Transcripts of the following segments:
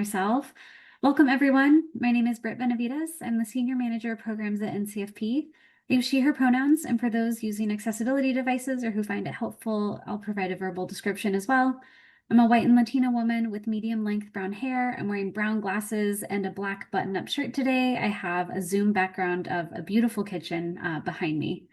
Yourself. Welcome, everyone. My name is Britt Benavides. I'm the Senior Manager of Programs at NCFP. I use she, her pronouns, and for those using accessibility devices or who find it helpful, I'll provide a verbal description as well. I'm a white and Latina woman with medium-length brown hair. I'm wearing brown glasses and a black button-up shirt today. I have a Zoom background of a beautiful kitchen behind me.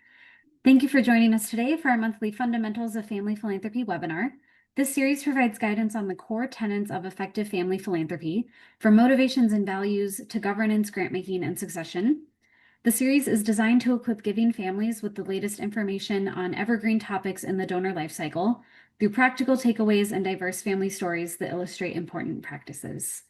Thank you for joining us today for our monthly Fundamentals of Family Philanthropy webinar. This series provides guidance on the core tenets of effective family philanthropy, from motivations and values to governance, grant-making, and succession. The series is designed to equip giving families with the latest information on evergreen topics in the donor lifecycle through practical takeaways and diverse family stories that illustrate important practices.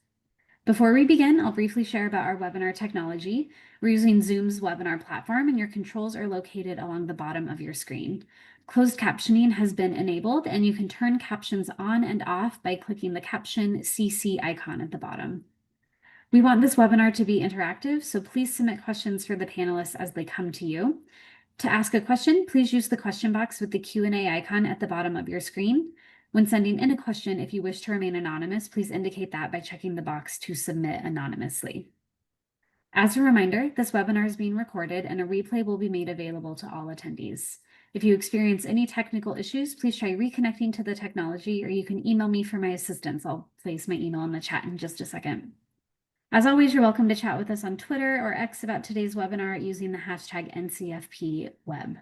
Before we begin, I'll briefly share about our webinar technology. We're using Zoom's webinar platform, and your controls are located along the bottom of your screen. Closed captioning has been enabled, and you can turn captions on and off by clicking the caption CC icon at the bottom. We want this webinar to be interactive, so please submit questions for the panelists as they come to you. To ask a question, please use the question box with the Q&A icon at the bottom of your screen. When sending in a question, if you wish to remain anonymous, please indicate that by checking the box to submit anonymously. As a reminder, this webinar is being recorded and a replay will be made available to all attendees. If you experience any technical issues, please try reconnecting to the technology, or you can email me for my assistance. I'll place my email in the chat in just a second. As always, you're welcome to chat with us on Twitter or X about today's webinar using the hashtag NCFPWeb.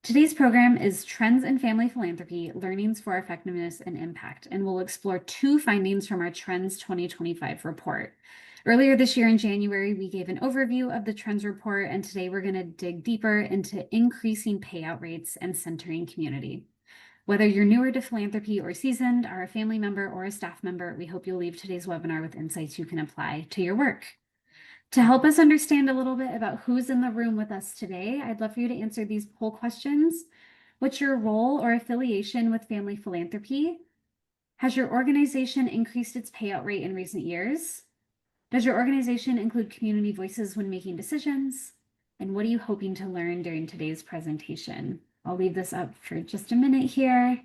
Today's program is Trends in Family Philanthropy, Learnings for Effectiveness and Impact, and we'll explore two findings from our Trends 2025 report. Earlier this year in January, we gave an overview of the Trends report, and today we're going to dig deeper into increasing payout rates and centering community. Whether you're newer to philanthropy or seasoned, are a family member or a staff member, we hope you'll leave today's webinar with insights you can apply to your work. To help us understand a little bit about who's in the room with us today, I'd love for you to answer these poll questions. What's your role or affiliation with family philanthropy? Has your organization increased its payout rate in recent years? Does your organization include community voices when making decisions? And what are you hoping to learn during today's presentation? I'll leave this up for just a minute here.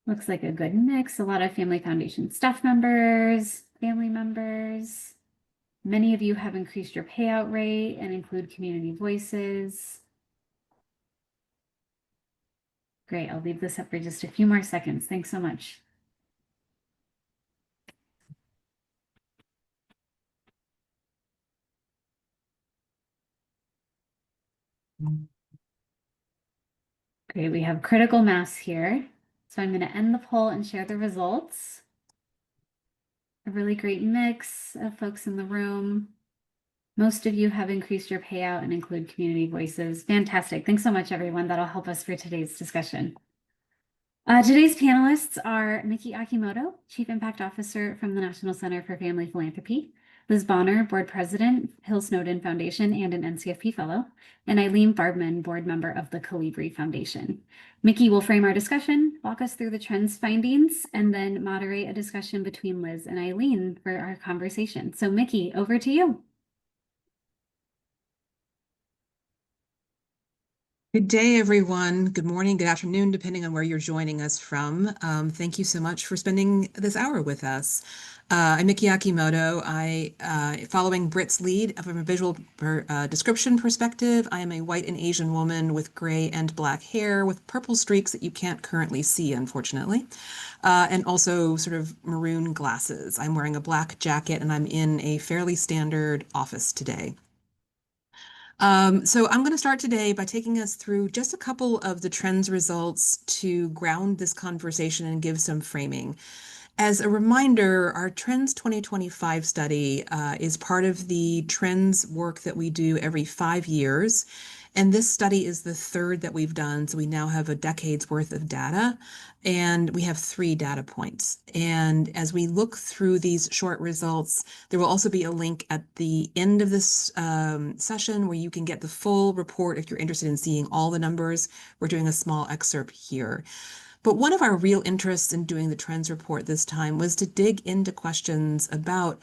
Looks like a good mix. A lot of Family Foundation staff members, family members. Many of you have increased your payout rate and include community voices. Great, I'll leave this up for just a few more seconds. Thanks so much. Great, we have critical mass here. So I'm going to end the poll and share the results. A really great mix of folks in the room. Most of you have increased your payout and include community voices. Fantastic. Thanks so much, everyone. That'll help us for today's discussion. Today's panelists are Miki Akimoto, Chief Impact Officer from the National Center for Family Philanthropy, Liz Bonner, Board President, Hill-Snowdon Foundation and an NCFP Fellow, and Eileen Farbman, Board Member of the Kolibri Foundation. Miki will frame our discussion, walk us through the trends findings, and then moderate a discussion between Liz and Eileen for our conversation. So Miki, over to you. Good day, everyone. Good morning, good afternoon, depending on where you're joining us from. Thank you so much for spending this hour with us. I'm Miki Akimoto. Following Britt's lead from a visual description perspective, I am a white and Asian woman with gray and black hair with purple streaks that you can't currently see, unfortunately, and also sort of maroon glasses. I'm wearing a black jacket and I'm in a fairly standard office today. So I'm going to start today by taking us through just a couple of the trends results to ground this conversation and give some framing. As a reminder, our Trends 2025 study is part of the trends work that we do every 5 years. And this study is the third that we've done. So we now have a decade's worth of data and we have 3 data points. And as we look through these short results, there will also be a link at the end of this session where you can get the full report if you're interested in seeing all the numbers. We're doing a small excerpt here. But one of our real interests in doing the trends report this time was to dig into questions about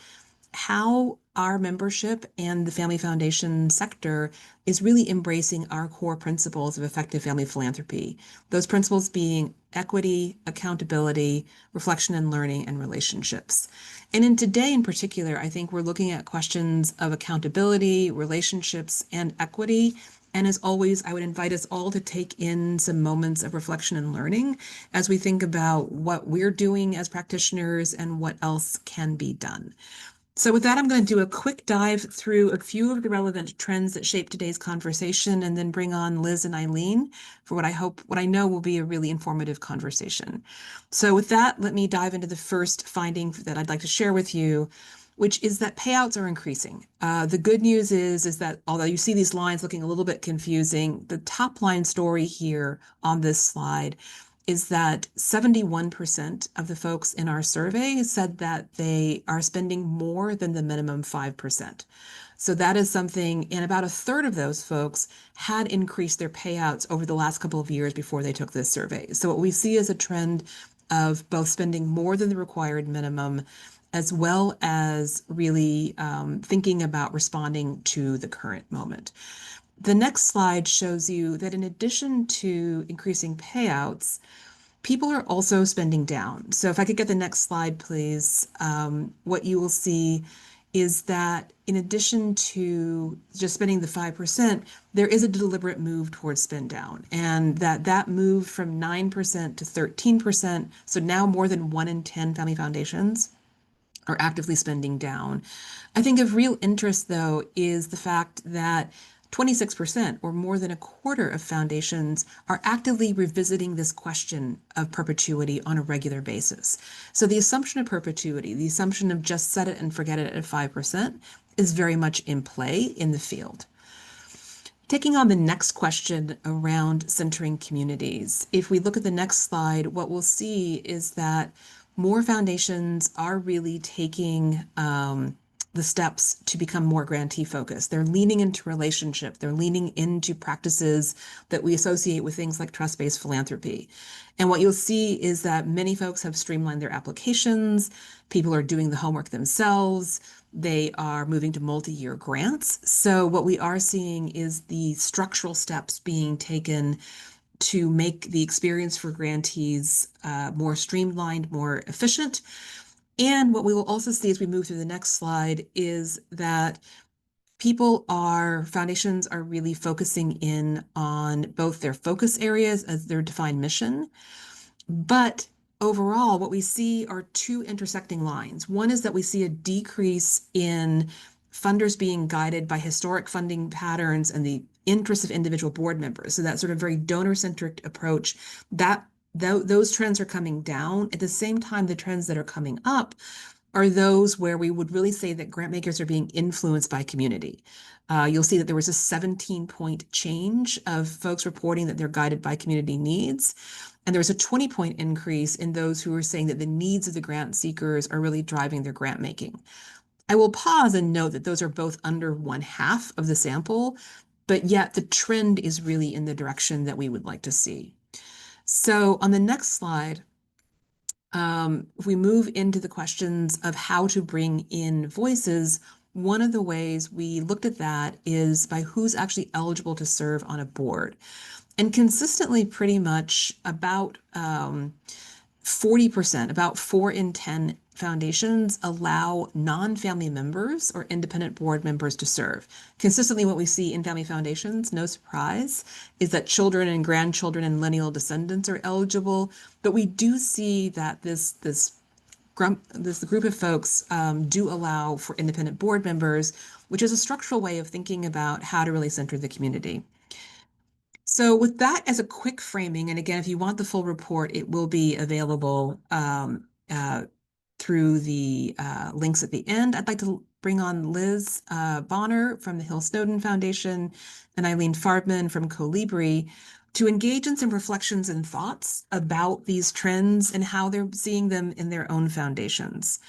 how our membership and the Family Foundation sector is really embracing our core principles of effective family philanthropy. Those principles being equity, accountability, reflection and learning, and relationships. And in today in particular, I think we're looking at questions of accountability, relationships, and equity. And as always, I would invite us all to take in some moments of reflection and learning as we think about what we're doing as practitioners and what else can be done. So with that, I'm going to do a quick dive through a few of the relevant trends that shape today's conversation, and then bring on Liz and Eileen for what I know will be a really informative conversation. So with that, let me dive into the first finding that I'd like to share with you, which is that payouts are increasing. The good news is that although you see these lines looking a little bit confusing, the top line story here on this slide is that 71% of the folks in our survey said that they are spending more than the minimum 5%. So that is something, and about a third of those folks had increased their payouts over the last couple of years before they took this survey. So what we see is a trend of both spending more than the required minimum, as well as really thinking about responding to the current moment. The next slide shows you that in addition to increasing payouts, people are also spending down. So if I could get the next slide, please. What you will see is that in addition to just spending the 5%, there is a deliberate move towards spend down, and that moved from 9% to 13%. So now more than 1 in 10 family foundations are actively spending down. I think of real interest, though, is the fact that 26%, or more than a quarter of foundations, are actively revisiting this question of perpetuity on a regular basis. So the assumption of perpetuity, the assumption of just set it and forget it at 5%, is very much in play in the field. Taking on the next question around centering communities, if we look at the next slide, what we'll see is that more foundations are really taking the steps to become more grantee focused. They're leaning into relationship. They're leaning into practices that we associate with things like trust-based philanthropy. And what you'll see is that many folks have streamlined their applications. People are doing the homework themselves. They are moving to multi-year grants. So what we are seeing is the structural steps being taken to make the experience for grantees more streamlined, more efficient. And what we will also see as we move through the next slide is that foundations are really focusing in on both their focus areas as their defined mission. But overall, what we see are two intersecting lines. One is that we see a decrease in funders being guided by historic funding patterns and the interests of individual board members. So that sort of very donor-centric approach, those trends are coming down. At the same time, the trends that are coming up are those where we would really say that grant makers are being influenced by community. You'll see that there was a 17-point change of folks reporting that they're guided by community needs. And there was a 20-point increase in those who are saying that the needs of the grant seekers are really driving their grant making. I will pause and note that those are both under 1/2 of the sample, but yet the trend is really in the direction that we would like to see. So on the next slide, if we move into the questions of how to bring in voices, one of the ways we looked at that is by who's actually eligible to serve on a board. And consistently, pretty much about 40%, about 4 in 10 foundations allow non-family members or independent board members to serve. Consistently, what we see in family foundations, no surprise, is that children and grandchildren and lineal descendants are eligible. But we do see that this group of folks do allow for independent board members, which is a structural way of thinking about how to really center the community. So with that as a quick framing, and again, if you want the full report, it will be available through the links at the end. I'd like to bring on Liz Bonner from the Hill-Snowdon Foundation and Eileen Farbman from Kolibri to engage in some reflections and thoughts about these trends and how they're seeing them in their own foundations.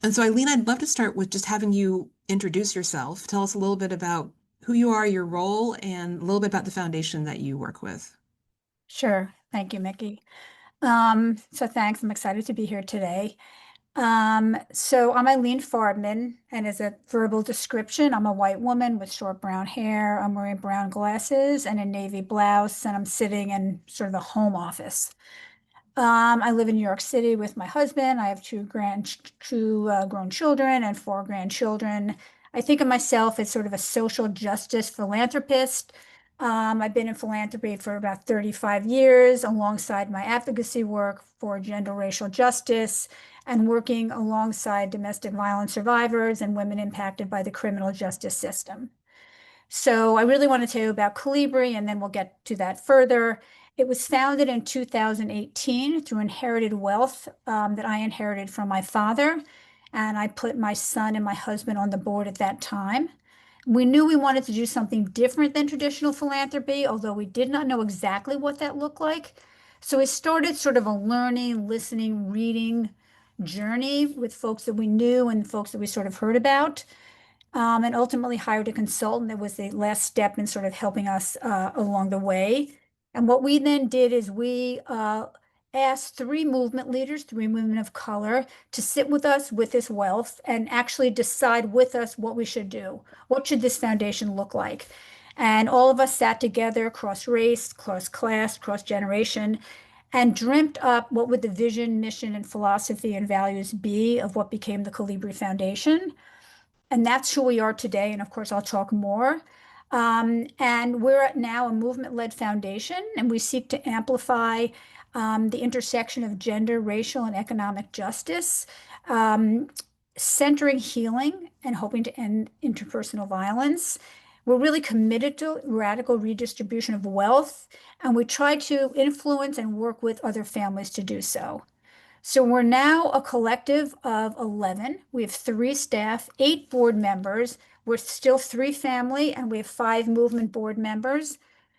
And so Eileen, I'd love to start with just having you introduce yourself. Tell us a little bit about who you are, your role, and a little bit about the foundation that you work with. Sure. Thank you, Miki. So thanks. I'm excited to be here today. So I'm Eileen Farbman, and as a verbal description, I'm a white woman with short brown hair. I'm wearing brown glasses and a navy blouse, and I'm sitting in sort of a home office. I live in New York City with my husband. I have two grown children and four grandchildren. I think of myself as sort of a social justice philanthropist. I've been in philanthropy for about 35 years, alongside my advocacy work for gender racial justice and working alongside domestic violence survivors and women impacted by the criminal justice system. So I really want to tell you about Kolibri, and then we'll get to that further. It was founded in 2018 through inherited wealth that I inherited from my father, and I put my son and my husband on the board at that time. We knew we wanted to do something different than traditional philanthropy, although we did not know exactly what that looked like. So we started sort of a learning, listening, reading journey with folks that we knew and folks that we sort of heard about, and ultimately hired a consultant that was the last step in sort of helping us along the way. And what we then did is we asked three movement leaders, three women of color, to sit with us with this wealth and actually decide with us what we should do. What should this foundation look like? And all of us sat together across race, cross class, cross generation, and dreamt up what would the vision, mission, and philosophy and values be of what became the Kolibri Foundation. And that's who we are today. And of course, I'll talk more. And we're now a movement-led foundation, and we seek to amplify the intersection of gender, racial, and economic justice, um, centering healing and hoping to end interpersonal violence. We're really committed to radical redistribution of wealth, and we try to influence and work with other families to do so. So we're now a collective of 11. We have three staff, eight board members. We're still three family, and we have five movement board members.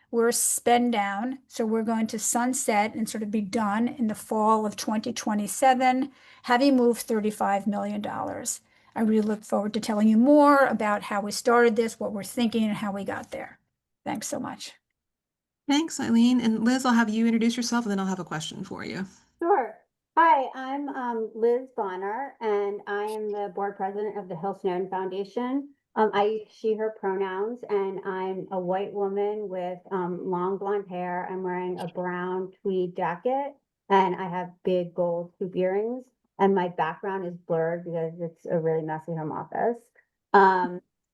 We're spend down, so we're going to sunset and sort of be done in the fall of 2027, having moved $35 million. I really look forward to telling you more about how we started this, what we're thinking, and how we got there. Thanks so much. Thanks, Eileen. And Liz, I'll have you introduce yourself and then I'll have a question for you. Sure. Hi, I'm Liz Bonner, and I am the board president of the Hill-Snowdon Foundation. I use she, her pronouns, and I'm a white woman with long blonde hair. I'm wearing a brown tweed jacket, and I have big gold hoop earrings, and my background is blurred because it's a really messy home office.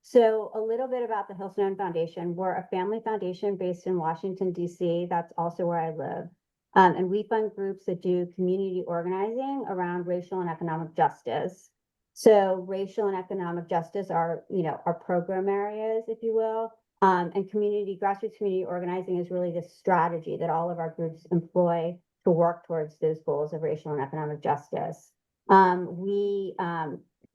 So a little bit about the Hill-Snowdon Foundation. We're a family foundation based in Washington, D.C. That's also where I live. And we fund groups that do community organizing around racial and economic justice. So racial and economic justice are, our program areas, if you will. And grassroots community organizing is really the strategy that all of our groups employ to work towards those goals of racial and economic justice. We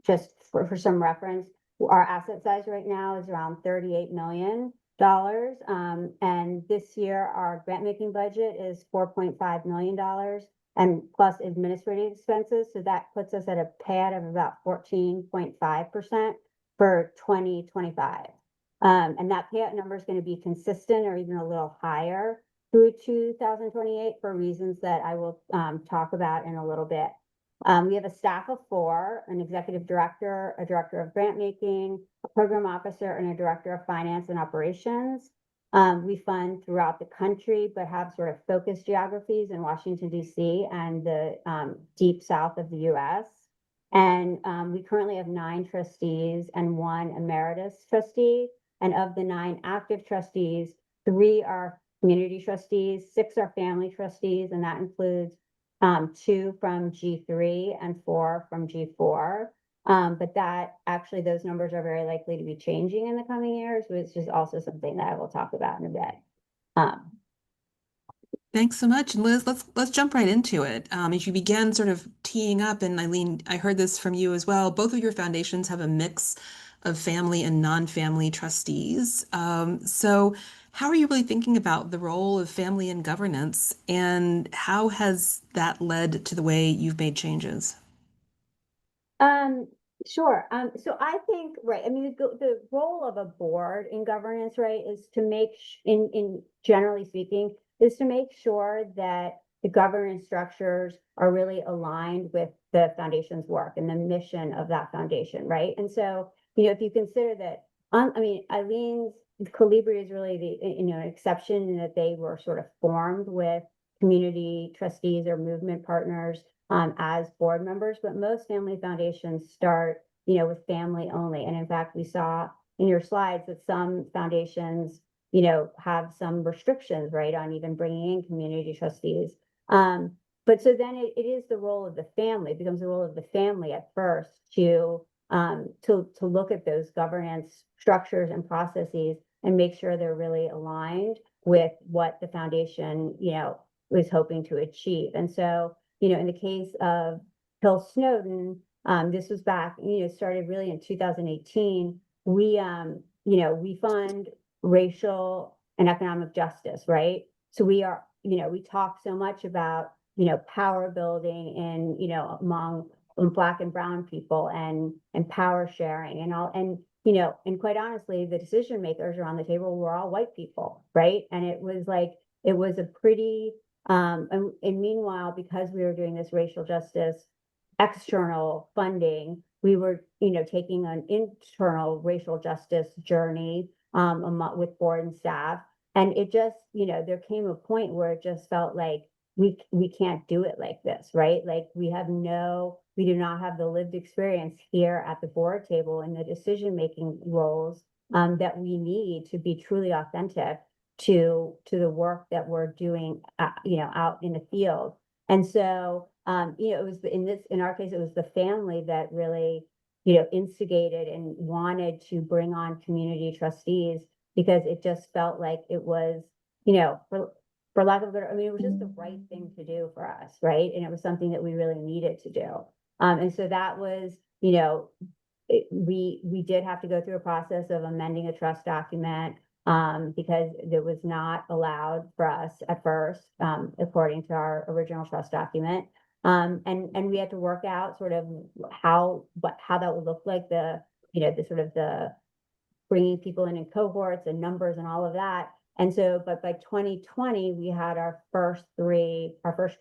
just for some reference, our asset size right now is around $38 million. And this year our grant making budget is $4.5 million and plus administrative expenses. So that puts us at a payout of about 14.5% for 2025. And that payout number is going to be consistent or even a little higher through 2028 for reasons that I will talk about in a little bit. We have a staff of four, an executive director, a director of grant making, a program officer, and a director of finance and operations. We fund throughout the country, but have sort of focused geographies in Washington, D.C. and the deep south of the U.S. And we currently have 9 trustees and 1 emeritus trustee. And of the 9 active trustees, 3 are community trustees, 6 are family trustees, and that includes 2 from G3 and 4 from G4. But those numbers are very likely to be changing in the coming years, which is also something that I will talk about in a bit. Thanks so much. And Liz, let's jump right into it. As you began sort of teeing up, and Eileen, I heard this from you as well, both of your foundations have a mix of family and non-family trustees. So how are you really thinking about the role of family in governance, and how has that led to the way you've made changes? Sure. So I think, right, I mean, the role of a board in governance, right, is to make, in generally speaking, is to make sure that the governance structures are really aligned with the foundation's work and the mission of that foundation, right? And so, if you consider that, Eileen's Kolibri is really the exception in that they were sort of formed with community trustees or movement partners as board members, but most family foundations start, with family only. And in fact, we saw in your slides that some foundations, have some restrictions, right, on even bringing in community trustees. But so then it is the role of the family, it becomes the role of the family at first to look at those governance structures and processes and make sure they're really aligned with what the foundation, was hoping to achieve. And so, in the case of Hill-Snowdon, this was back, started really in 2018. We, we fund racial and economic justice, right? So we are, we talk so much about, power building and, among Black and brown people and power sharing and all. And, and quite honestly, the decision makers around the table were all white people, right? And it was a pretty, and meanwhile, because we were doing this racial justice external funding, we were, taking an internal racial justice journey with board and staff. And it just, there came a point where it just felt like we can't do it like this, right? Like we do not have the lived experience here at the board table and the decision-making roles that we need to be truly authentic to the work that we're doing, out in the field. And so, it was in our case, it was the family that really, instigated and wanted to bring on community trustees because it just felt like it was, for lack of a better, it was just the right thing to do for us, right? And it was something that we really needed to do. And so that was, we did have to go through a process of amending a trust document because it was not allowed for us at first, according to our original trust document. And we had to work out sort of how that would look like, the sort of the bringing people in cohorts and numbers and all of that. And so, but by 2020, we had our first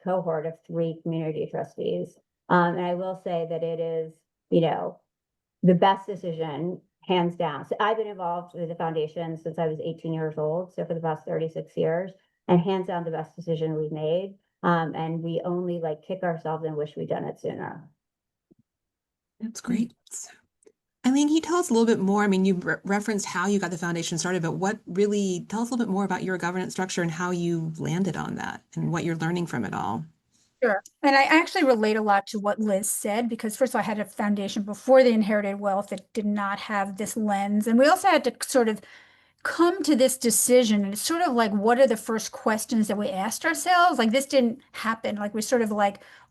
cohort of 3 community trustees. And I will say that it is, the best decision, hands down. So I've been involved with the foundation since I was 18 years old. So for the past 36 years, and hands down the best decision we've made. And we only kick ourselves and wish we'd done it sooner. That's great. Eileen, can you tell us a little bit more? You referenced how you got the foundation started, but tell us a little bit more about your governance structure and how you landed on that and what you're learning from it all. Sure. And I actually relate a lot to what Liz said, because first of all, I had a foundation before the inherited wealth that did not have this lens. And we also had to sort of come to this decision. And it's sort of like, what are the first questions that we asked ourselves? This didn't happen. We're sort of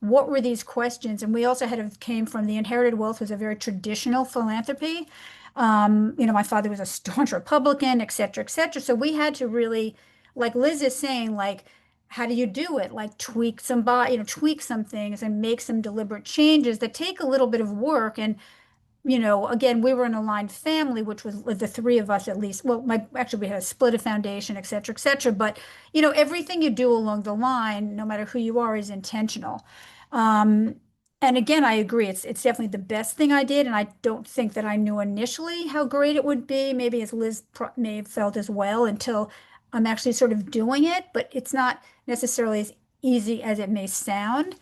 what were these questions? And we also came from the inherited wealth was a very traditional philanthropy. My father was a staunch Republican, et cetera, et cetera. So we had to really, like Liz is saying, how do you do it? Tweak some things and make some deliberate changes that take a little bit of work. And again, we were an aligned family, which was the 3 of us at least. Well, we had a split of foundation, et cetera, et cetera. But, everything you do along the line, no matter who you are, is intentional. And again, I agree. It's definitely the best thing I did. And I don't think that I knew initially how great it would be, maybe as Liz may have felt as well, until I'm actually sort of doing it. But it's not necessarily as easy as it may sound.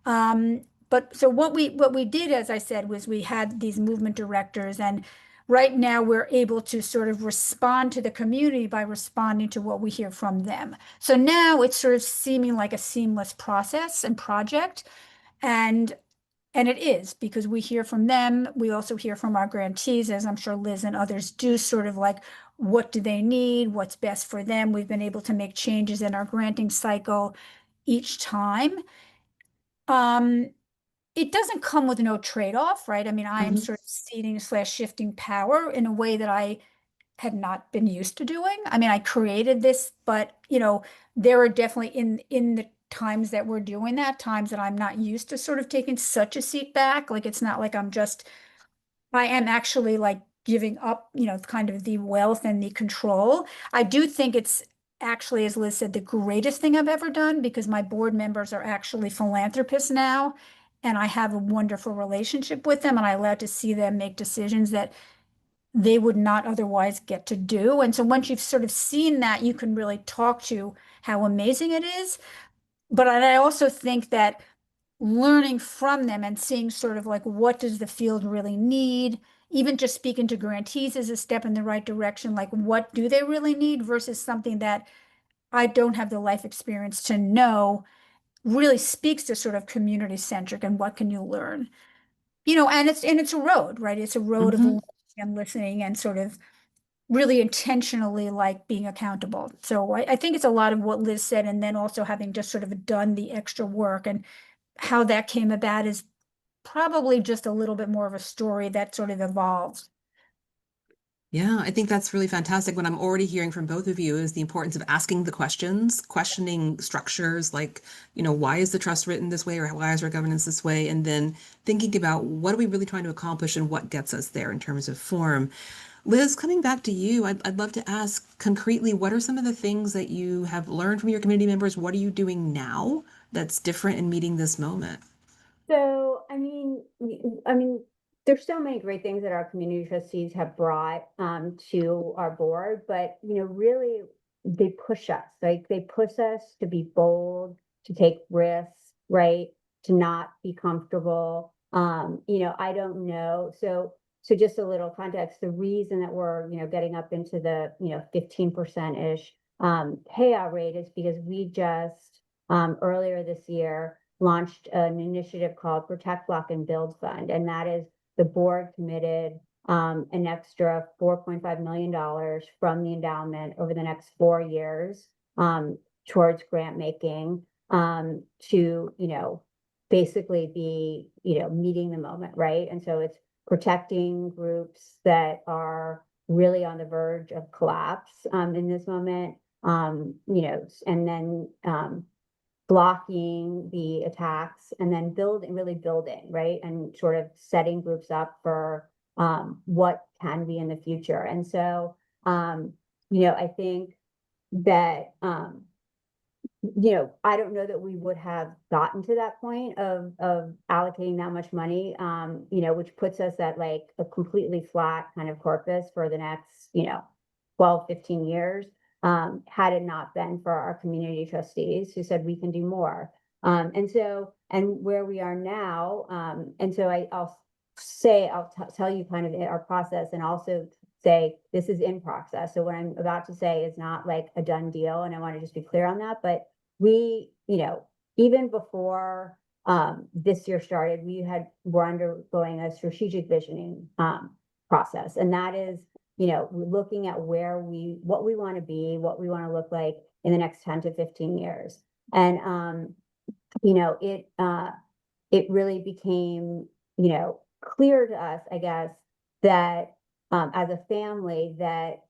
But so what we did, as I said, was we had these movement directors, and right now we're able to sort of respond to the community by responding to what we hear from them. So now it's sort of seeming like a seamless process and project, and it is, because we hear from them. We also hear from our grantees, as I'm sure Liz and others do, sort of what do they need, what's best for them. We've been able to make changes in our granting cycle each time. It doesn't come with no trade-off, right? I am sort of ceding/shifting power in a way that I had not been used to doing. I created this, but there are definitely in the times that we're doing that, times that I'm not used to sort of taking such a seat back. It's not like I am actually giving up, kind of the wealth and the control. I do think it's actually, as Liz said, the greatest thing I've ever done because my board members are actually philanthropists now. And I have a wonderful relationship with them, and I allowed to see them make decisions that they would not otherwise get to do. And so once you've sort of seen that, you can really talk to how amazing it is. But I also think that learning from them and seeing sort of like what does the field really need, even just speaking to grantees is a step in the right direction. Like what do they really need versus something that I don't have the life experience to know really speaks to sort of community centric and what can you learn. And it's a road, right? It's a road of Mhm. learning and listening and sort of really intentionally like being accountable. So I think it's a lot of what Liz said, and then also having just sort of done the extra work and how that came about is probably just a little bit more of a story that sort of evolves. Yeah, I think that's really fantastic. What I'm already hearing from both of you is the importance of asking the questions, questioning structures like, why is the trust written this way or why is our governance this way? And then thinking about what are we really trying to accomplish and what gets us there in terms of form. Liz, coming back to you, I'd love to ask concretely, what are some of the things that you have learned from your community members? What are you doing now that's different in meeting this moment? So, there's so many great things that our community trustees have brought to our board, but really they push us. Like they push us to be bold, to take risks, right? To not be comfortable. I don't know. So just a little context, the reason that we're, getting up into the, 15%-ish payout rate is because we just earlier this year launched an initiative called Protect, Block, and Build Fund. And that is the board committed an extra $4.5 million from the endowment over the next 4 years towards grant making to, basically be, meeting the moment, right? And so it's protecting groups that are really on the verge of collapse in this moment, and then blocking the attacks and then really building, right? And sort of setting groups up for what can be in the future. And so, I think that, I don't know that we would have gotten to that point of allocating that much money, which puts us at like a completely flat kind of corpus for the next, 12, 15 years, had it not been for our community trustees who said we can do more. And where we are now, and so I'll tell you kind of our process and also say this is in process. So what I'm about to say is not like a done deal, and I want to just be clear on that. But we, even before this year started, we're undergoing a strategic visioning process, and that is, we're looking at what we want to be, what we want to look like in the next 10 to 15 years, and it really became, clear to us, I guess, that as a family that,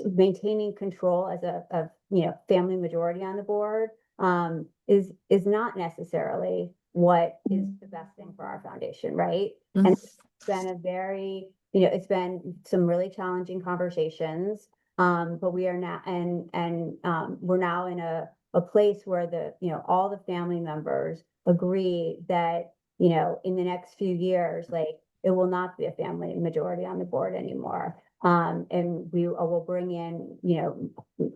maintaining control as a family majority on the board is not necessarily what is the best thing for our foundation, right? Mhm. And it's been it's been some really challenging conversations, but we are now we're now in a place where all the family members agree that in the next few years, like it will not be a family majority on the board anymore. And we will bring in,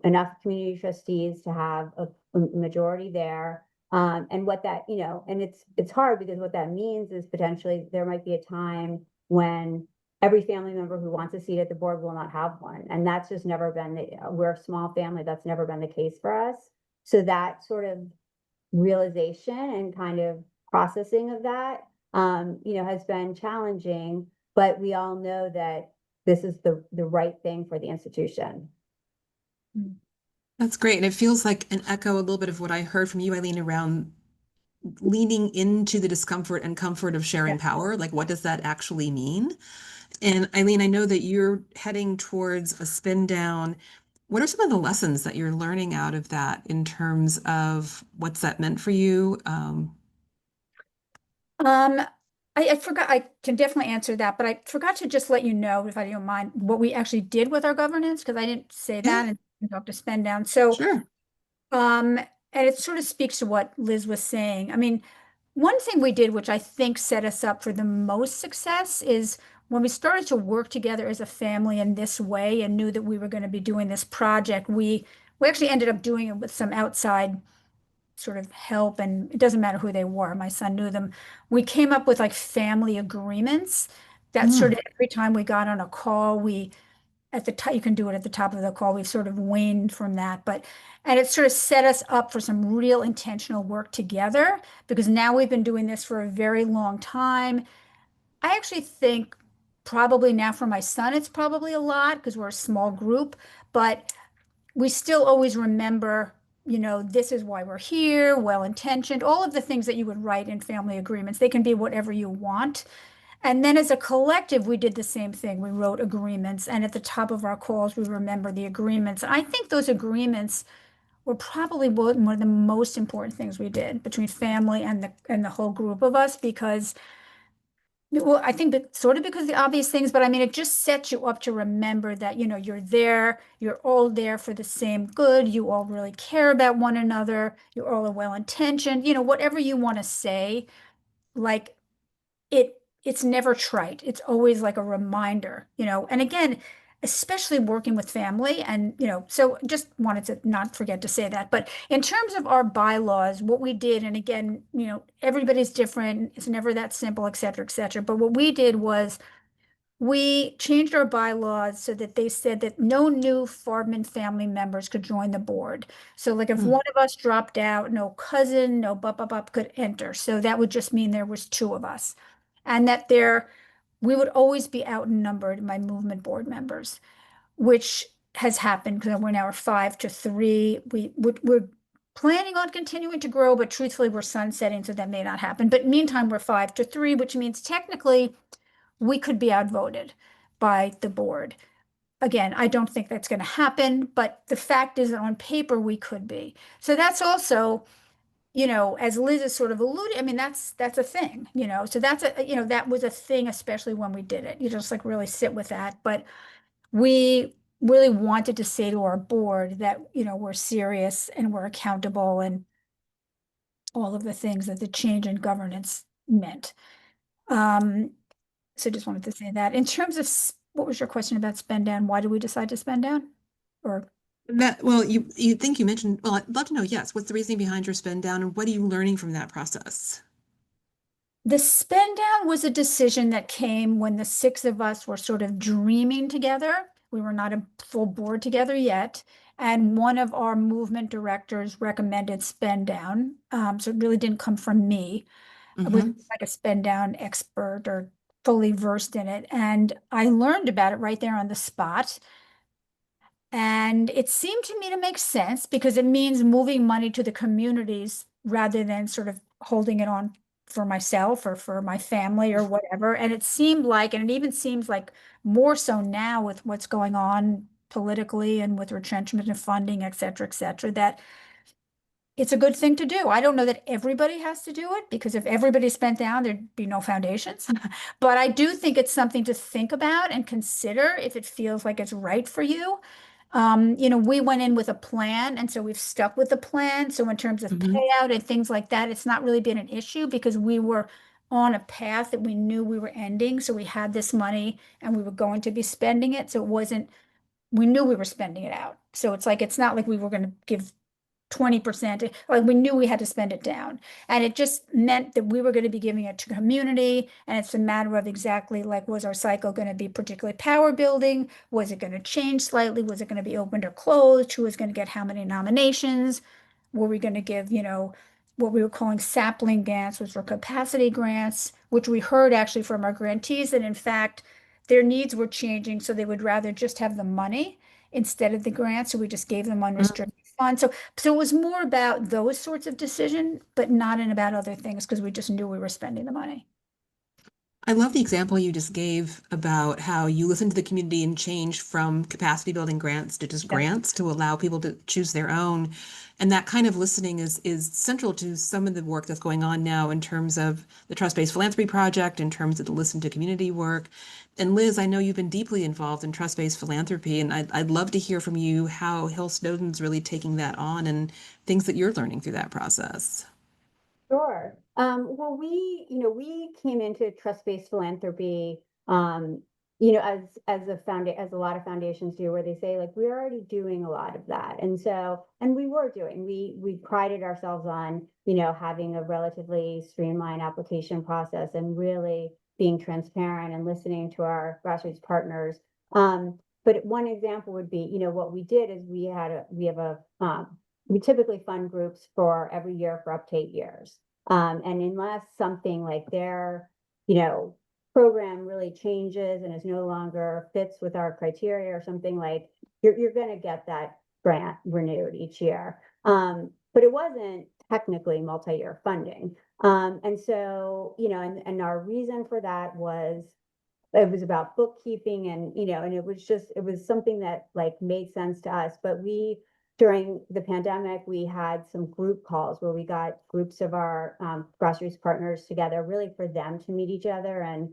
enough community trustees to have a majority there. And what that, and it's hard because what that means is potentially there might be a time when every family member who wants a seat at the board will not have one. And that's just never been, we're a small family, that's never been the case for us. So that sort of realization and kind of processing of that, has been challenging, but we all know that this is the right thing for the institution. That's great. And it feels like an echo, a little bit of what I heard from you, Eileen, around leaning into the discomfort and comfort of sharing power. Like, what does that actually mean? And Eileen, I know that you're heading towards a spin down. What are some of the lessons that you're learning out of that in terms of what's that meant for you? Um, I forgot, I can definitely answer that, but I forgot to just let you know, if I don't mind, what we actually did with our governance, because I didn't say Yeah, that and talk to spend down. So, sure. and it sort of speaks to what Liz was saying. I mean, one thing we did, which I think set us up for the most success, is when we started to work together as a family in this way and knew that we were going to be doing this project, we actually ended up doing it with some outside sort of help, and it doesn't matter who they were. My son knew them. We came up with like family agreements that sort Mm. of every time we got on a call, we at the top, you can do it at the top of the call. We've sort of waned from that, but and it sort of set us up for some real intentional work together because now we've been doing this for a very long time. I actually think probably now for my son, it's probably a lot because we're a small group, but we still always remember, this is why we're here, well-intentioned, all of the things that you would write in family agreements. They can be whatever you want. And then as a collective, we did the same thing. We wrote agreements, and at the top of our calls, we remember the agreements. And I think those agreements were probably one of the most important things we did between family and the whole group of us because well, I think that sort of because the obvious things, but I mean, it just sets you up to remember that, you're there, you're all there for the same good, you all really care about one another, you all are well-intentioned, whatever you want to say, like it's never trite. It's always like a reminder, and again, especially working with family and, so just wanted to not forget to say that. But in terms of our bylaws, what we did, and again, everybody's different. It's never that simple, et cetera, et cetera. But what we did was we changed our bylaws so that they said that no new Farbman family members could join the board. So like if Mm. one of us dropped out, no cousin, no bup could enter. So that would just mean there was two of us. And that we would always be outnumbered by movement board members, which has happened because we're now 5-3. We're planning on continuing to grow, but truthfully, we're sunsetting, so that may not happen. But meantime, we're 5-3, which means technically we could be outvoted by the board. Again, I don't think that's going to happen, but the fact is that on paper we could be. So that's also, as Liz is sort of alluded, I mean, that's a thing, so that was a thing, especially when we did it. You just like really sit with that. But we really wanted to say to our board that, we're serious and we're accountable and all of the things that the change in governance meant. Um, so just wanted to say that. In terms of what was your question about spend down? Why did we decide to spend down? Or Well, you think you mentioned, well, I'd love to know, yes, what's the reasoning behind your spend down and what are you learning from that process? the spend down was a decision that came when the six of us were sort of dreaming together. We were not a full board together yet. And one of our movement directors recommended spend down. So it really didn't come from me. I was Hmm. like a spend down expert or fully versed in it. And I learned about it right there on the spot. And it seemed to me to make sense because it means moving money to the communities rather than sort of holding it on for myself or for my family or whatever. And it seemed like, and it even seems like more so now with what's going on politically and with retrenchment of funding, et cetera, that it's a good thing to do. I don't know that everybody has to do it because if everybody spent down, there'd be no foundations. But I do think it's something to think about and consider if it feels like it's right for you. We went in with a plan, and so we've stuck with the plan. So in terms of Hmm. payout and things like that, it's not really been an issue because we were on a path that we knew we were ending. So we had this money and we were going to be spending it. So it wasn't, we knew we were spending it out. So it's not like we were going to give 20%. Like we knew we had to spend it down. And it just meant that we were going to be giving it to community. And it's a matter of exactly like, was our cycle going to be particularly power building? Was it going to change slightly? Was it going to be opened or closed? Who was going to get how many nominations? Were we going to give, what we were calling sapling grants, which were capacity grants, which we heard actually from our grantees that in fact their needs were changing. So they would rather just have the money instead of the grant. So we just gave them unrestricted funds. So it was more about those sorts of decision, but not in about other things because we just knew we were spending the money. I love the example you just gave about how you listened to the community and changed from capacity building grants to just Yeah. grants to allow people to choose their own. And that kind of listening is central to some of the work that's going on now in terms of the Trust-Based Philanthropy Project, in terms of the Listen to Community work. And Liz, I know you've been deeply involved in trust-based philanthropy, and I'd love to hear from you how Hill-Snowdon's really taking that on and things that you're learning through that process. Sure. Well, we came into trust-based philanthropy, as a lot of foundations do, where they say like we're already doing a lot of that, and we were doing. We prided ourselves on having a relatively streamlined application process and really being transparent and listening to our grassroots partners. But one example would be, what we did is we typically fund groups for every year for up to 8 years. And unless something like their, program really changes and is no longer fits with our criteria or something, like you're going to get that grant renewed each year. But it wasn't technically multi-year funding. And so, and our reason for that was it was about bookkeeping and, and it was something that like made sense to us. But during the pandemic, we had some group calls where we got groups of our grassroots partners together, really for them to meet each other and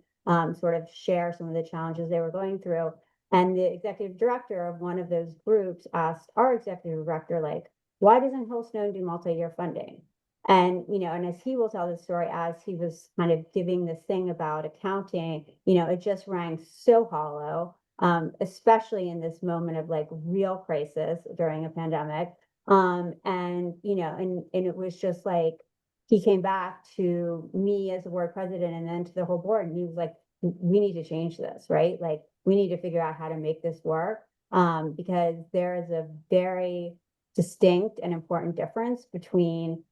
sort of share some of the challenges they were going through. And the executive director of one of those groups asked our executive director, like, why doesn't Hill-Snowdon do multi-year funding? And, and as he will tell the story, as he was kind of giving this thing about accounting, it just rang so hollow. Especially in this moment of like real crisis during a pandemic. And it was just like, he came back to me as the board president and then to the whole board. And he was like, we need to change this, right? Like, we need to figure out how to make this work. Because there is a very distinct and important difference between,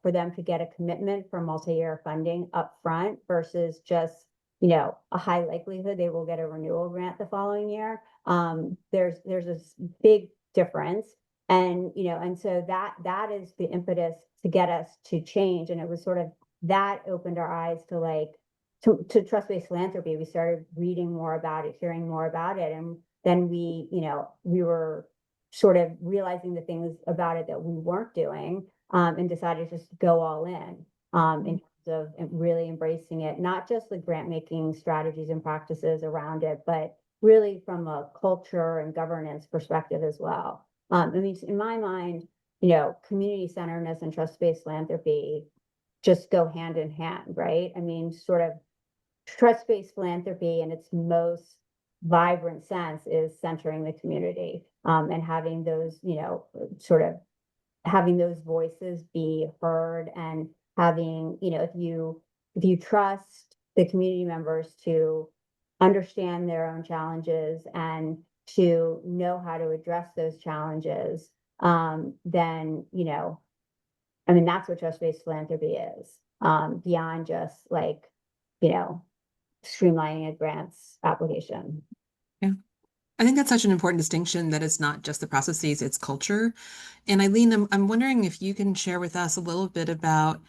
for them to get a commitment for multi-year funding up front versus just a high likelihood they will get a renewal grant the following year. There's this big difference. And, and so that is the impetus to get us to change. And it was sort of that opened our eyes to like, to trust-based philanthropy. We started reading more about it, hearing more about it. And then we were sort of realizing the things about it that we weren't doing, and decided to just go all in of really embracing it, not just the grant making strategies and practices around it, but really from a culture and governance perspective as well. I mean, in my mind, community centeredness and trust-based philanthropy just go hand in hand, right? I mean, sort of trust-based philanthropy in its most vibrant sense is centering the community, and having those, sort of having those voices be heard, and having, if you trust the community members to understand their own challenges and to know how to address those challenges, then, I mean, that's what trust-based philanthropy is, beyond just like, streamlining a grants application. Yeah. I think that's such an important distinction, that it's not just the processes, it's culture. And Eileen, I'm wondering if you can share with us a little bit about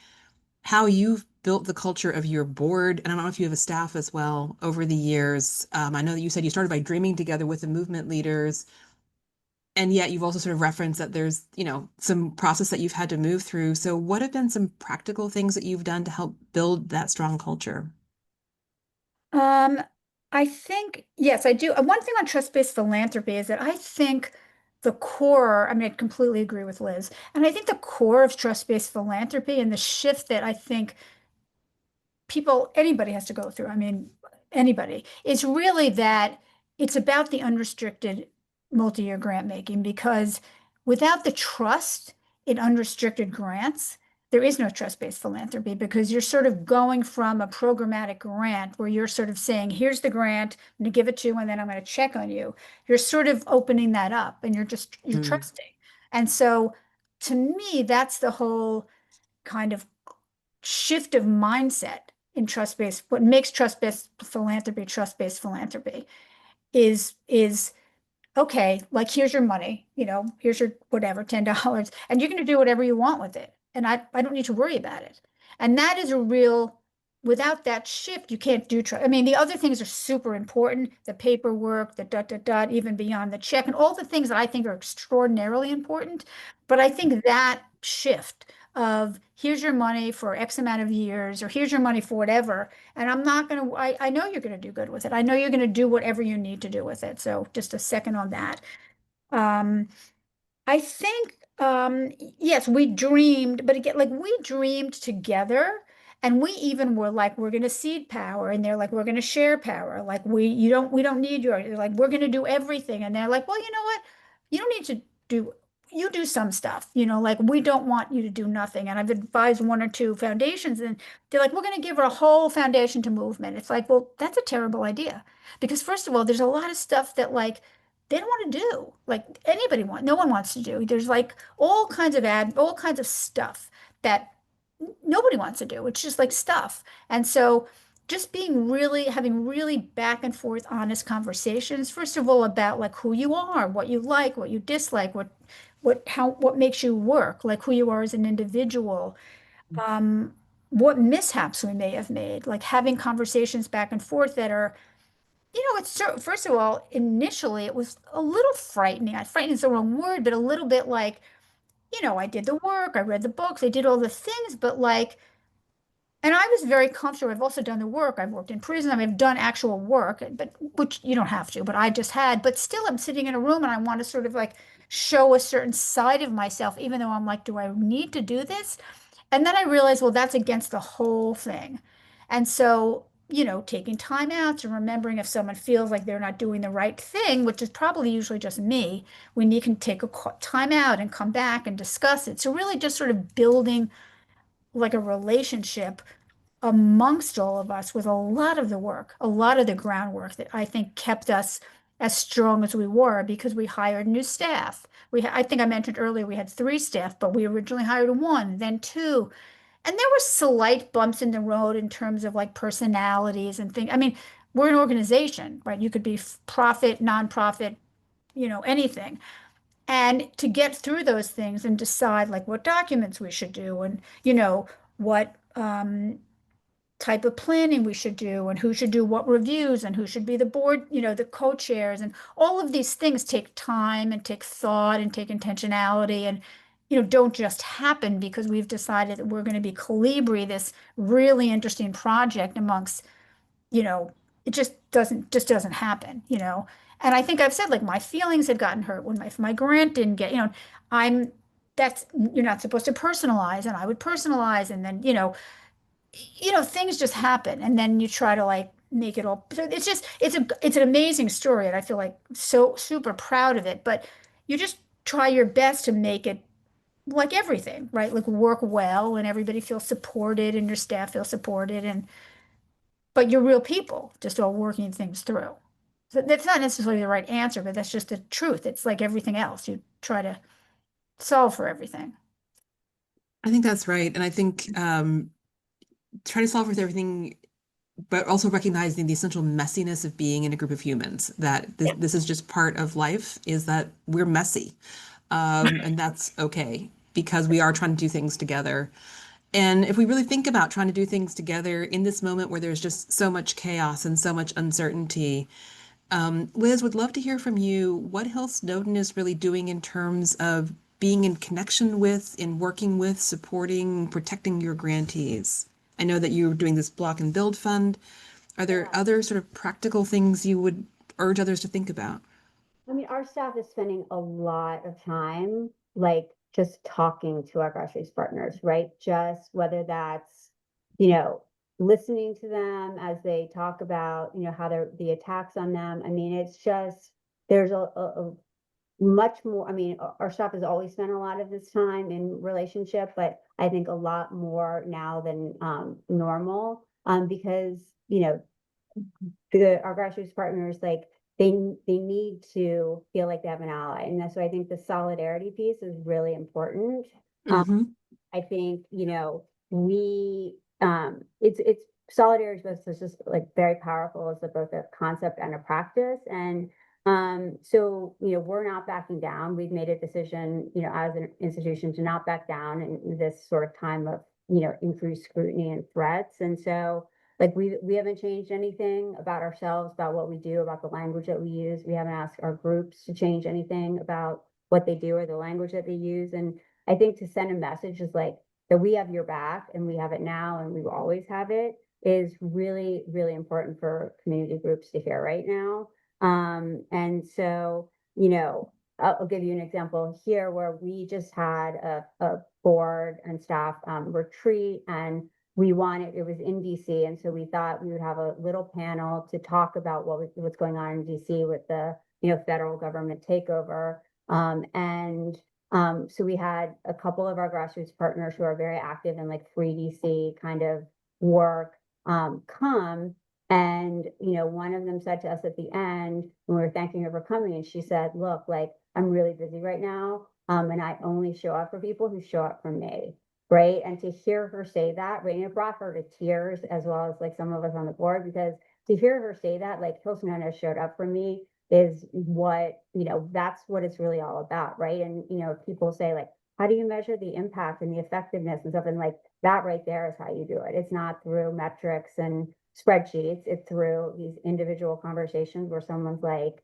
how you've built the culture of your board. And I don't know if you have a staff as well over the years. I know that you said you started by dreaming together with the movement leaders. And yet you've also sort of referenced that there's, some process that you've had to move through. So what have been some practical things that you've done to help build that strong culture? I think, yes, I do. One thing on trust-based philanthropy is that I think the core, I mean, I completely agree with Liz. And I think the core of trust-based philanthropy and the shift that I think anybody has to go through, I mean, anybody, is really that it's about the unrestricted multi-year grant making, because without the trust in unrestricted grants, there is no trust-based philanthropy, because you're sort of going from a programmatic grant where you're sort of saying, here's the grant, I'm going to give it to you, and then I'm going to check on you. You're sort of opening that up, and you're trusting. And so to me, that's the whole kind of shift of mindset in trust-based, what makes trust-based philanthropy is okay, like here's your money, here's your whatever, $10, and you're going to do whatever you want with it. And I don't need to worry about it. And that is a real without that shift, you can't do trust. I mean, the other things are super important, the paperwork, the dot, dot, dot, even beyond the check, and all the things that I think are extraordinarily important. But I think that shift of here's your money for X amount of years, or here's your money for whatever, and I'm not going to, I know you're going to do good with it. I know you're going to do whatever you need to do with it. So just a second on that. I think, yes, we dreamed, but again, like we dreamed together, and we even were like, we're going to cede power, and they're like, we're going to share power. Like we don't need your, they're like, we're going to do everything. And they're like, well, you know what? You don't need to do, you do some stuff, like we don't want you to do nothing. And I've advised one or two foundations, and they're like, we're going to give our whole foundation to movement. It's like, well, that's a terrible idea. Because first of all, there's a lot of stuff that like, they don't want to do, like no one wants to do. There's like all kinds of stuff that nobody wants to do. It's just like stuff. And so just having really back and forth honest conversations, first of all, about like who you are, what you like, what you dislike, what makes you work, like who you are as an individual, what mishaps we may have made, like having conversations back and forth that are, first of all, initially it was a little frightening. Frightening is the wrong word, but a little bit like, I did the work, I read the books, I did all the things, but like, and I was very comfortable. I've also done the work. I've worked in prison. I've done actual work, but which you don't have to, but I just had. But still, I'm sitting in a room and I want to sort of like show a certain side of myself, even though I'm like, do I need to do this? And then I realized, well, that's against the whole thing. And so, taking time out and remembering if someone feels like they're not doing the right thing, which is probably usually just me, when you can take a time out and come back and discuss it. So really just sort of building like a relationship amongst all of us with a lot of the work, a lot of the groundwork that I think kept us as strong as we were, because we hired new staff. I think I mentioned earlier we had 3 staff, but we originally hired 1, then 2. And there were slight bumps in the road in terms of like personalities and things. I mean, we're an organization, right? You could be profit, nonprofit, anything. And to get through those things and decide like what documents we should do, and, what type of planning we should do, and who should do what reviews, and who should be the board, the co-chairs, and all of these things take time and take thought and take intentionality, and don't just happen because we've decided that we're going to be Kolibri, this really interesting project amongst, it just doesn't happen. And I think I've said like my feelings have gotten hurt when my grant didn't get, I'm that's you're not supposed to personalize, and I would personalize, and then things just happen, and then you try to like make it all. So it's an amazing story, and I feel like so super proud of it. But you just try your best to make it like everything, right? Like work well, and everybody feels supported, and your staff feels supported, but you're real people just all working things through. So that's not necessarily the right answer, but that's just the truth. It's like everything else. You try to solve for everything. I think that's right. And I think trying to solve with everything, but also recognizing the essential messiness of being in a group of humans, that this is just part of life, is that we're messy. And that's okay, because we are trying to do things together. And if we really think about trying to do things together in this moment where there's just so much chaos and so much uncertainty, Liz, would love to hear from you what Hill-Snowdon is really doing in terms of being in connection with, in working with, supporting, protecting your grantees. I know that you're doing this block and build fund. Are there other sort of practical things you would urge others to think about? I mean, our staff is spending a lot of time, like just talking to our grassroots partners, right? Just whether that's, listening to them as they talk about, how the attacks on them. I mean, it's just, there's a much more, I mean, our staff has always spent a lot of this time in relationship, but I think a lot more now than normal, because, our grassroots partners, like they need to feel like they have an ally. And that's why I think the solidarity piece is really important. I think, it's solidarity is just like very powerful as both a concept and a practice. And so, we're not backing down. We've made a decision, as an institution, to not back down in this sort of time of, increased scrutiny and threats. And so, like we haven't changed anything about ourselves, about what we do, about the language that we use. We haven't asked our groups to change anything about what they do or the language that they use. And I think to send a message is like that we have your back and we have it now and we will always have it is really, really important for community groups to hear right now. And so, you know, I'll give you an example here where we just had a board and staff retreat, and we wanted, it was in DC, and so we thought we would have a little panel to talk about what's going on in DC with the, you know, federal government takeover. So we had a couple of our grassroots partners who are very active in like free DC kind of work come. And, you know, one of them said to us at the end, when we were thanking her for coming, and she said, look, like, I'm really busy right now. And I only show up for people who show up for me. Right. And to hear her say that, right, and it brought her to tears, as well as like some of us on the board, because to hear her say that, like, Hill-Snowdon has showed up for me is what, you know, that's what it's really all about. Right. And, you know, people say, like, how do you measure the impact and the effectiveness and stuff? And like that right there is how you do it. It's not through metrics and spreadsheets. It's through these individual conversations where someone's like,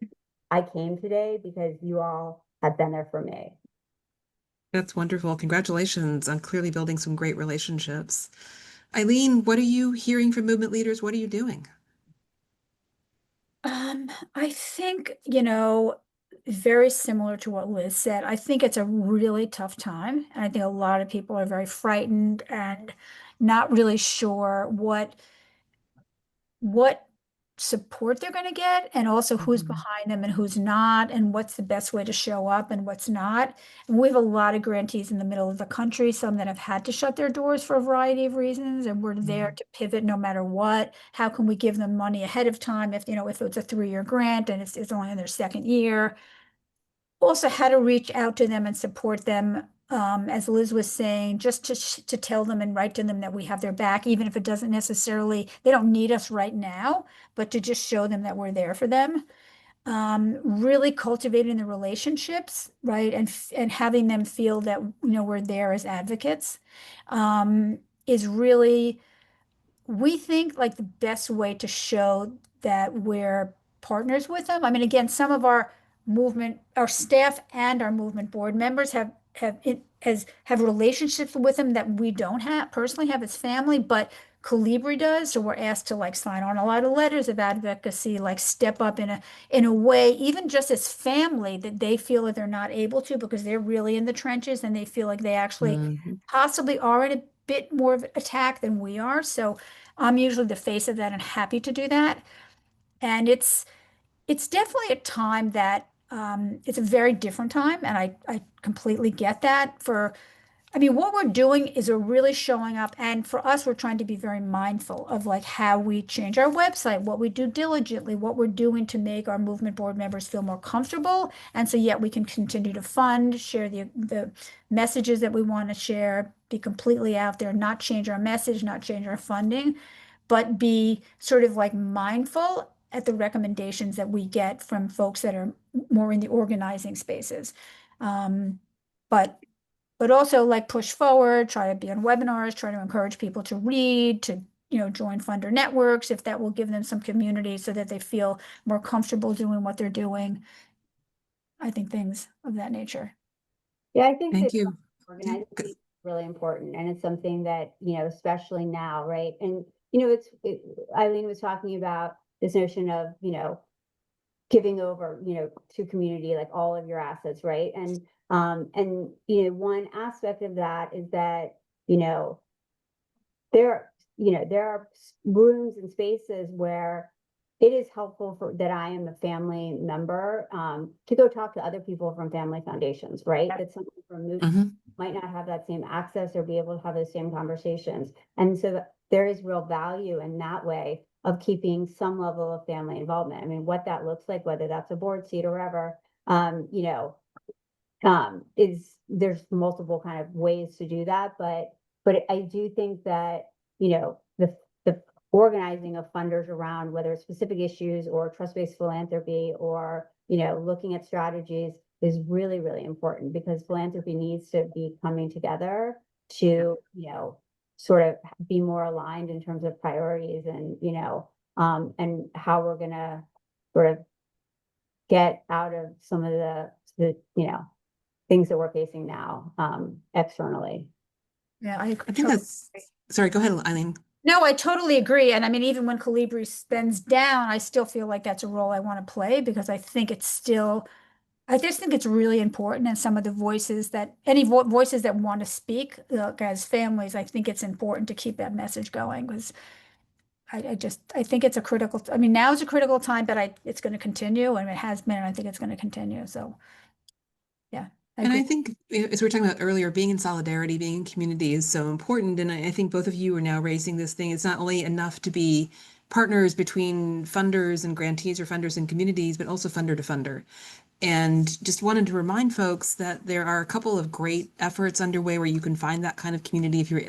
I came today because you all have been there for me. That's wonderful. Congratulations on clearly building some great relationships. Eileen, what are you hearing from movement leaders? What are you doing? I think, you know, very similar to what Liz said. I think it's a really tough time. And I think a lot of people are very frightened and not really sure what support they're going to get, and also who's behind them and who's not, and what's the best way to show up and what's not. And we have a lot of grantees in the middle of the country, some that have had to shut their doors for a variety of reasons, and we're there to pivot no matter what. How can we give them money ahead of time if, you know, if it's a 3-year grant and it's only in their second year? Also, how to reach out to them and support them, as Liz was saying, just to tell them and write to them that we have their back, even if it doesn't necessarily, they don't need us right now, but to just show them that we're there for them. Really cultivating the relationships, right, and having them feel that, you know, we're there as advocates, is really, we think, like the best way to show that we're partners with them. I mean, again, some of our staff and our movement board members have relationships with them that we don't personally have as family, but Kolibri does. So we're asked to like sign on a lot of letters of advocacy, like step up in a way, even just as family, that they feel that they're not able to because they're really in the trenches and they feel like they actually possibly are in a bit more of an attack than we are. So I'm usually the face of that and happy to do that. And it's definitely a time that, it's a very different time, and I completely get that. I mean, what we're doing is we're really showing up, and for us, we're trying to be very mindful of like how we change our website, what we do diligently, what we're doing to make our movement board members feel more comfortable, and so yet we can continue to fund, share the messages that we want to share, be completely out there, not change our message, not change our funding, but be sort of like mindful at the recommendations that we get from folks that are more in the organizing spaces. But also like push forward, try to be on webinars, try to encourage people to read, to, you know, join funder networks if that will give them some community so that they feel more comfortable doing what they're doing. I think things of that nature. Yeah, I think Thank that you. organizing is really important, and it's something that, you know, especially now, right? And, you know, Eileen was talking about this notion of, you know, giving over, you know, to community, like all of your assets, right? And you know, one aspect of that is that, you know, there are rooms and spaces where it is helpful that I am a family member to go talk to other people from family foundations, right? That someone from movement might not have that same access or be able to have those same conversations. And so there is real value in that way of keeping some level of family involvement. I mean, what that looks like, whether that's a board seat or whatever, you know, there's multiple kind of ways to do that, but I do think that, you know, the organizing of funders around whether it's specific issues or trust-based philanthropy or, you know, looking at strategies is really, really important, because philanthropy needs to be coming together to, you know, sort of be more aligned in terms of priorities and, and how we're gonna sort of get out of some of the things that we're facing now, externally. Yeah, I think that's, sorry, go ahead, Eileen. No, I totally agree. And I mean, even when Kolibri spends down, I still feel like that's a role I want to play because I think it's still, I just think it's really important. And some of the voices that, any voices that want to speak, as families, I think it's important to keep that message going because I think it's a critical, I mean, now is a critical time, but it's going to continue and it has been, and I think it's going to continue. So, yeah. And I think, as we were talking about earlier, being in solidarity, being in community is so important. And I think both of you are now raising this thing. It's not only enough to be partners between funders and grantees or funders and communities, but also funder to funder. And just wanted to remind folks that there are a couple of great efforts underway where you can find that kind of community if you're,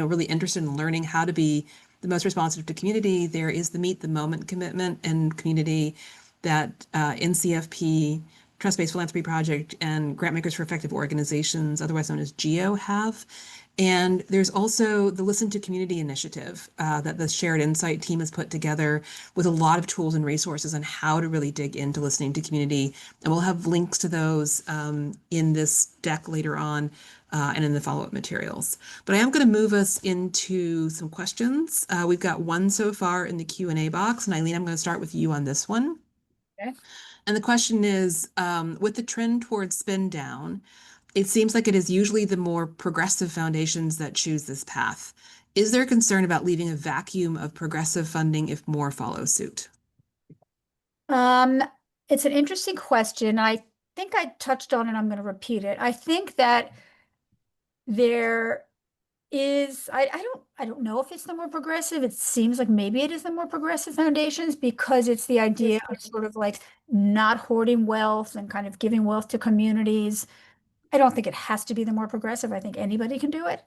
really interested in learning how to be the most responsive to community. There is the Meet the Moment commitment and community that NCFP, Trust-Based Philanthropy Project, and Grantmakers for Effective Organizations, otherwise known as GEO, have. And there's also the Listen to Community initiative that the Shared Insight team has put together with a lot of tools and resources on how to really dig into listening to community. And we'll have links to those in this deck later on and in the follow-up materials. But I am going to move us into some questions. We've got one so far in the Q&A box. And Eileen, I'm going to start with you on this one. Okay. And the question is, with the trend towards spend down, it seems like it is usually the more progressive foundations that choose this path. Is there a concern about leaving a vacuum of progressive funding if more follow suit? It's an interesting question. I think I touched on it. I'm going to repeat it. I think that there is, I don't know if it's the more progressive. It seems like maybe it is the more progressive foundations because it's the idea of sort of like not hoarding wealth and kind of giving wealth to communities. I don't think it has to be the more progressive. I think anybody can do it.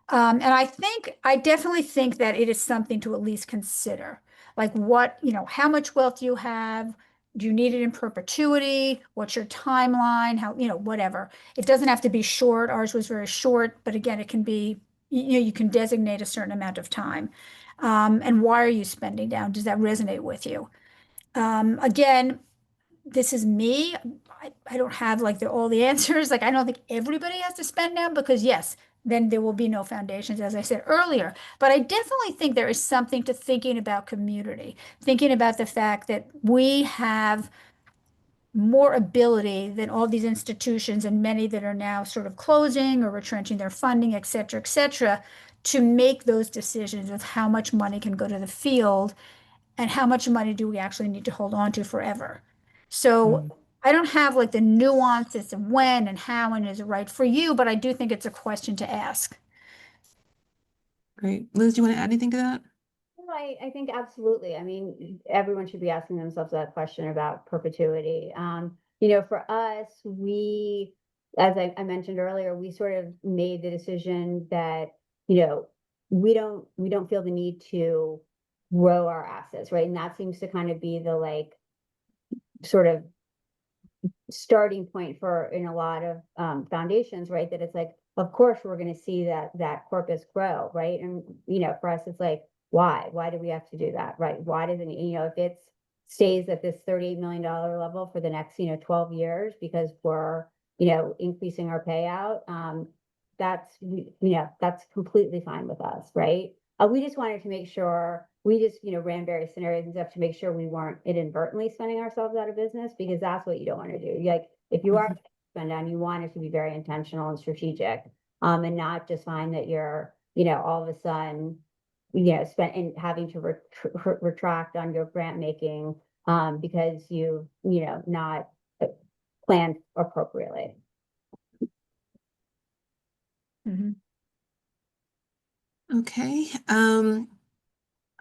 And I definitely think that it is something to at least consider. Like how much wealth do you have? Do you need it in perpetuity? What's your timeline? How, whatever. It doesn't have to be short. Ours was very short, but again, it can be, you can designate a certain amount of time. And why are you spending down? Does that resonate with you? Again, this is me. I don't have like all the answers. Like I don't think everybody has to spend now because yes, then there will be no foundations, as I said earlier. But I definitely think there is something to thinking about community, thinking about the fact that we have more ability than all these institutions and many that are now sort of closing or retrenching their funding, et cetera, to make those decisions of how much money can go to the field and how much money do we actually need to hold on to forever. So I don't have like the nuances of when and how and is it right for you, but I do think it's a question to ask. Great. Liz, do you want to add anything to that? I think absolutely. I mean, everyone should be asking themselves that question about perpetuity. For us, as I mentioned earlier, we sort of made the decision that, we don't feel the need to grow our assets, right? And that seems to kind of be the like sort of starting point for in a lot of foundations, right? That it's like, of course, we're going to see that corpus grow, right? And for us, it's like, why do we have to do that, right? Why doesn't if it stays at this $38 million level for the next 12 years because we're increasing our payout, that's completely fine with us, right? We just wanted to make sure we just ran various scenarios and stuff to make sure we weren't inadvertently spending ourselves out of business, because that's what you don't want to do. Like if you are spend down, you want it to be very intentional and strategic, and not just find that you're all of a sudden spent and having to retract on your grant making because you've not planned appropriately. Mm-hmm. Okay.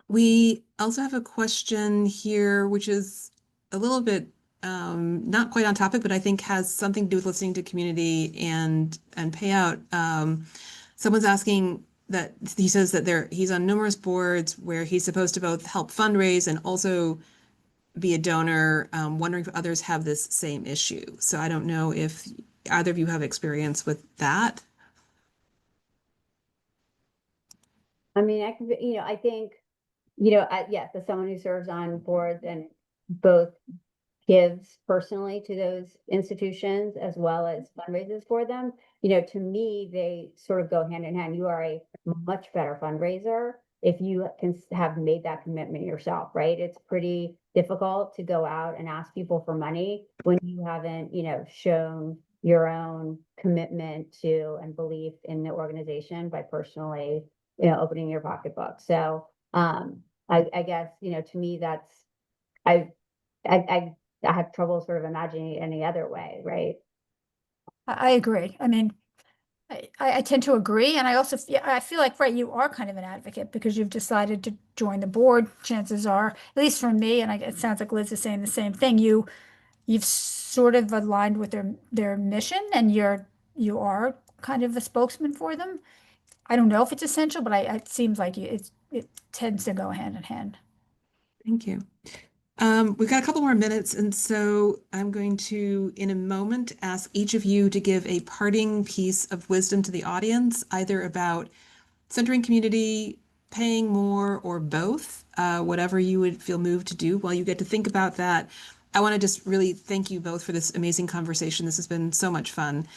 We also have a question here, which is a little bit not quite on topic, but I think has something to do with listening to community and payout. Someone's asking that he says that he's on numerous boards where he's supposed to both help fundraise and also be a donor, wondering if others have this same issue. So I don't know if either of you have experience with that. I mean, I could, I think, yes, as someone who serves on boards and both gives personally to those institutions as well as fundraisers for them, to me, they sort of go hand in hand. You are a much better fundraiser if you can have made that commitment yourself, right? It's pretty difficult to go out and ask people for money when you haven't, shown your own commitment to and belief in the organization by personally, opening your pocketbook. So I guess, to me, that's I I I have trouble sort of imagining it any other way, right? I agree. I mean, I tend to agree, and I also I feel like, right, you are kind of an advocate because you've decided to join the board. Chances are, at least for me, and it sounds like Liz is saying the same thing. You've sort of aligned with their mission, and you are kind of a spokesman for them. I don't know if it's essential, but it seems like it tends to go hand in hand. Thank you. We've got a couple more minutes, and so I'm going to, in a moment, ask each of you to give a parting piece of wisdom to the audience, either about centering community, paying more, or both, whatever you would feel moved to do. While you get to think about that, I want to just really thank you both for this amazing conversation. This has been so much fun.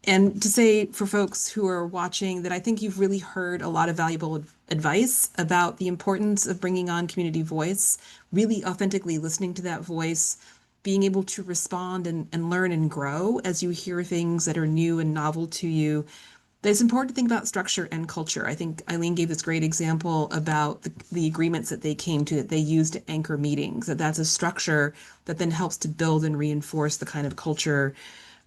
And to say for folks who are watching that I think you've really heard a lot of valuable advice about the importance of bringing on community voice, really authentically listening to that voice, being able to respond and learn and grow as you hear things that are new and novel to you. That it's important to think about structure and culture. I think Eileen gave this great example about the agreements that they came to, that they used to anchor meetings, that's a structure that then helps to build and reinforce the kind of culture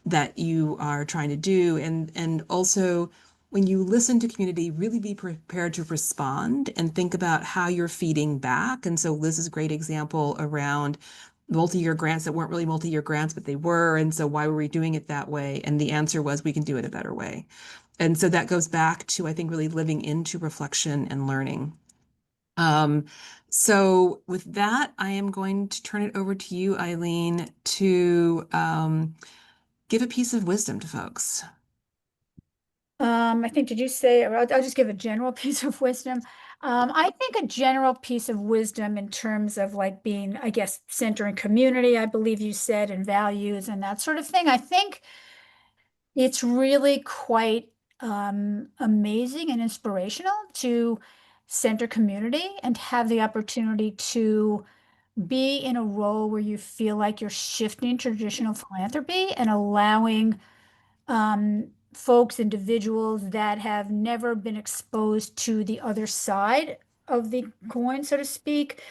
that you are trying to do. And also, when you listen to community, really be prepared to respond and think about how you're feeding back. And so Liz's great example around multi-year grants that weren't really multi-year grants, but they were. And so why were we doing it that way? And the answer was we can do it a better way. And so that goes back to, I think, really living into reflection and learning. So with that, I am going to turn it over to you, Eileen, to give a piece of wisdom to folks. I think, did you say, I'll just give a general piece of wisdom. I think a general piece of wisdom in terms of like being, I guess, centering community, I believe you said, and values and that sort of thing. I think it's really quite amazing and inspirational to center community and have the opportunity to be in a role where you feel like you're shifting traditional philanthropy and allowing folks, individuals that have never been exposed to the other side of the coin, so to speak,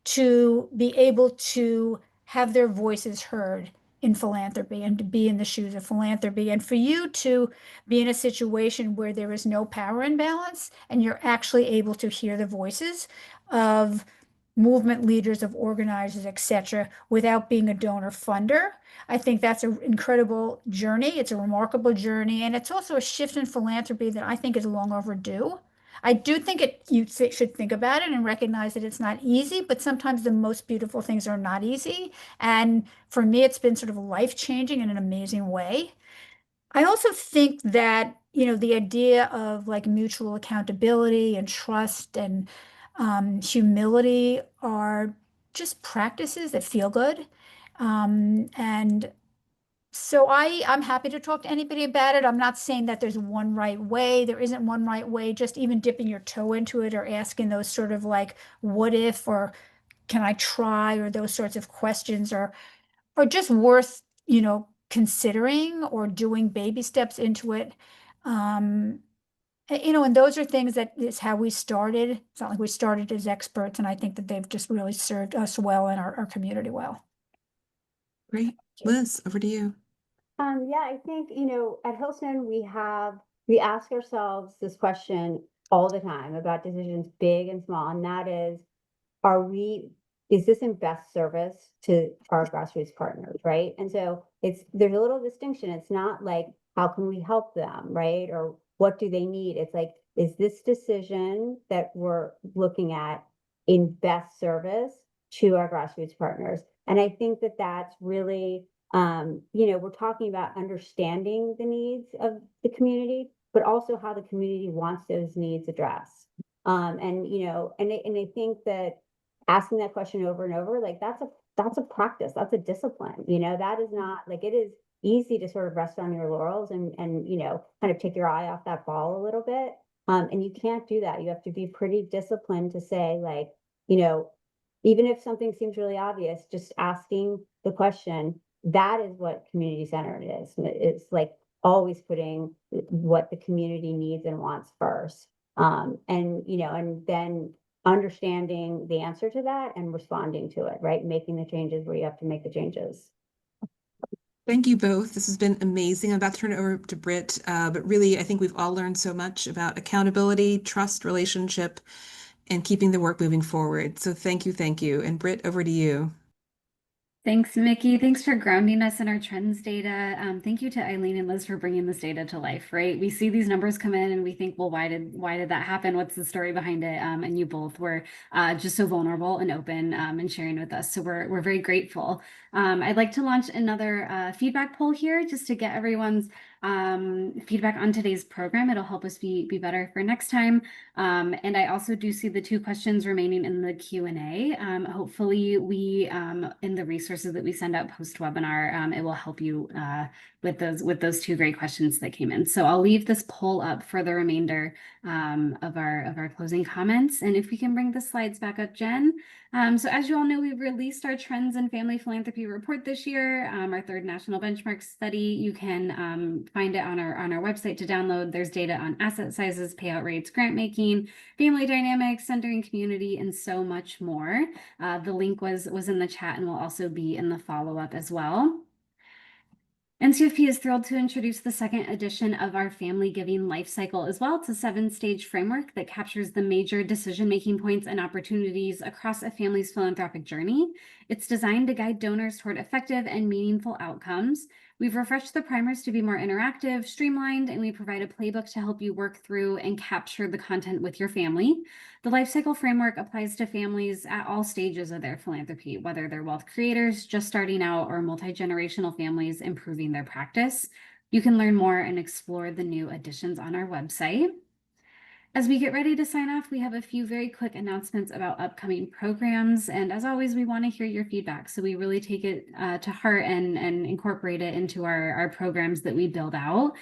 to be able to have their voices heard in philanthropy and to be in the shoes of philanthropy. And for you to be in a situation where there is no power imbalance and you're actually able to hear the voices of movement leaders, of organizers, etc., without being a donor funder. I think that's an incredible journey. It's a remarkable journey. And it's also a shift in philanthropy that I think is long overdue. I do think you should think about it and recognize that it's not easy, but sometimes the most beautiful things are not easy. And for me, it's been sort of life-changing in an amazing way. I also think that, the idea of like mutual accountability and trust and humility are just practices that feel good. And so I'm happy to talk to anybody about it. I'm not saying that there's one right way. There isn't one right way. Just even dipping your toe into it or asking those sort of like, what if, or can I try, or those sorts of questions are just worth, considering or doing baby steps into it. And those are things that is how we started. It's not like we started as experts, and I think that they've just really served us well and our community well. Great. Liz, over to you. Yeah, I think, at Hill-Snowdon, we ask ourselves this question all the time about decisions big and small, and that is this in best service to our grassroots partners, right? And so there's a little distinction. It's not like, how can we help them, right? Or what do they need? It's like, is this decision that we're looking at in best service to our grassroots partners? And I think that that's really, we're talking about understanding the needs of the community, but also how the community wants those needs addressed. And, you know, and I think that asking that question over and over, like that's a practice, that's a discipline, you know, that is not like, it is easy to sort of rest on your laurels and, you know, kind of take your eye off that ball a little bit. And you can't do that. You have to be pretty disciplined to say, like, you know, even if something seems really obvious, just asking the question, that is what community centered is. It's like always putting what the community needs and wants first. And, you know, and then understanding the answer to that and responding to it, right? Making the changes where you have to make the changes. Thank you both. This has been amazing. I'm about to turn it over to Britt, but really, I think we've all learned so much about accountability, trust, relationship, and keeping the work moving forward. So thank you, thank you. And Britt, over to you. Thanks, Miki. Thanks for grounding us in our trends data. Thank you to Eileen and Liz for bringing this data to life, right? We see these numbers come in and we think, well, why did that happen? What's the story behind it? And you both were just so vulnerable and open and sharing with us. So we're very grateful. I'd like to launch another feedback poll here just to get everyone's feedback on today's program. It'll help us be better for next time. And I also do see the 2 questions remaining in the Q&A. Hopefully we, in the resources that we send out post-webinar, it will help you with those 2 great questions that came in. So I'll leave this poll up for the remainder of our closing comments. And if we can bring the slides back up, Jen. So as you all know, we released our Trends in Family Philanthropy report this year, our 3rd national benchmark study. You can find it on our website to download. There's data on asset sizes, payout rates, grant making, family dynamics, centering community, and so much more. The link was in the chat and will also be in the follow-up as well. NCFP is thrilled to introduce the 2nd edition of our Family Giving Life Cycle as well. It's a 7-stage framework that captures the major decision-making points and opportunities across a family's philanthropic journey. It's designed to guide donors toward effective and meaningful outcomes. We've refreshed the primers to be more interactive, streamlined, and we provide a playbook to help you work through and capture the content with your family. The life cycle framework applies to families at all stages of their philanthropy, whether they're wealth creators just starting out or multi-generational families improving their practice. You can learn more and explore the new additions on our website. As we get ready to sign off, we have a few very quick announcements about upcoming programs. And as always, we want to hear your feedback. So we really take it to heart and incorporate it into our programs that we build out.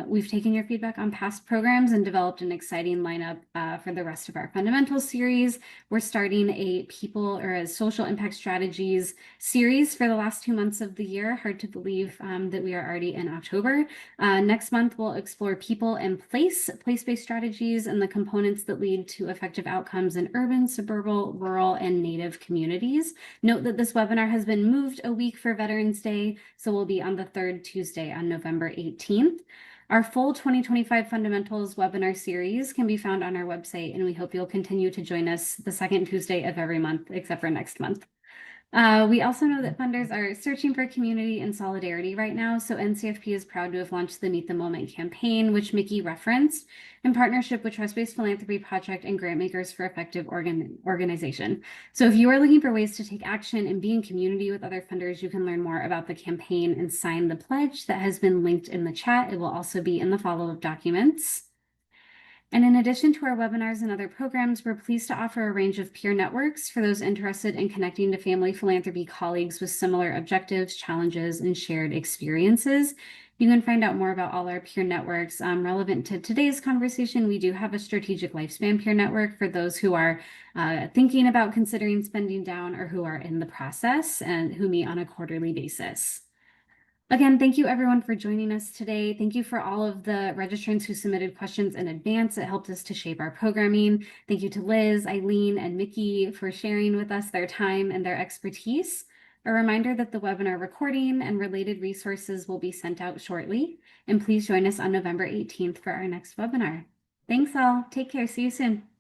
We've taken your feedback on past programs and developed an exciting lineup for the rest of our fundamentals series. We're starting a people or a social impact strategies series for the last 2 months of the year. Hard to believe that we are already in October. Next month, we'll explore people and place-based strategies and the components that lead to effective outcomes in urban, suburban, rural, and native communities. Note that this webinar has been moved a week for Veterans Day, so we'll be on the 3rd Tuesday on November 18th. Our full 2025 Fundamentals webinar series can be found on our website, and we hope you'll continue to join us the 2nd Tuesday of every month, except for next month. We also know that funders are searching for community and solidarity right now, so NCFP is proud to have launched the Meet the Moment campaign, which Miki referenced, in partnership with Trust-Based Philanthropy Project and Grantmakers for Effective Organization. So if you are looking for ways to take action and be in community with other funders, you can learn more about the campaign and sign the pledge that has been linked in the chat. It will also be in the follow-up documents. And in addition to our webinars and other programs, we're pleased to offer a range of peer networks for those interested in connecting to family philanthropy colleagues with similar objectives, challenges, and shared experiences. You can find out more about all our peer networks relevant to today's conversation. We do have a strategic lifespan peer network for those who are thinking about considering spending down or who are in the process and who meet on a quarterly basis. Again, thank you everyone for joining us today. Thank you for all of the registrants who submitted questions in advance. It helped us to shape our programming. Thank you to Liz, Eileen, and Miki for sharing with us their time and their expertise. A reminder that the webinar recording and related resources will be sent out shortly. And please join us on November 18th for our next webinar. Thanks all. Take care. See you soon.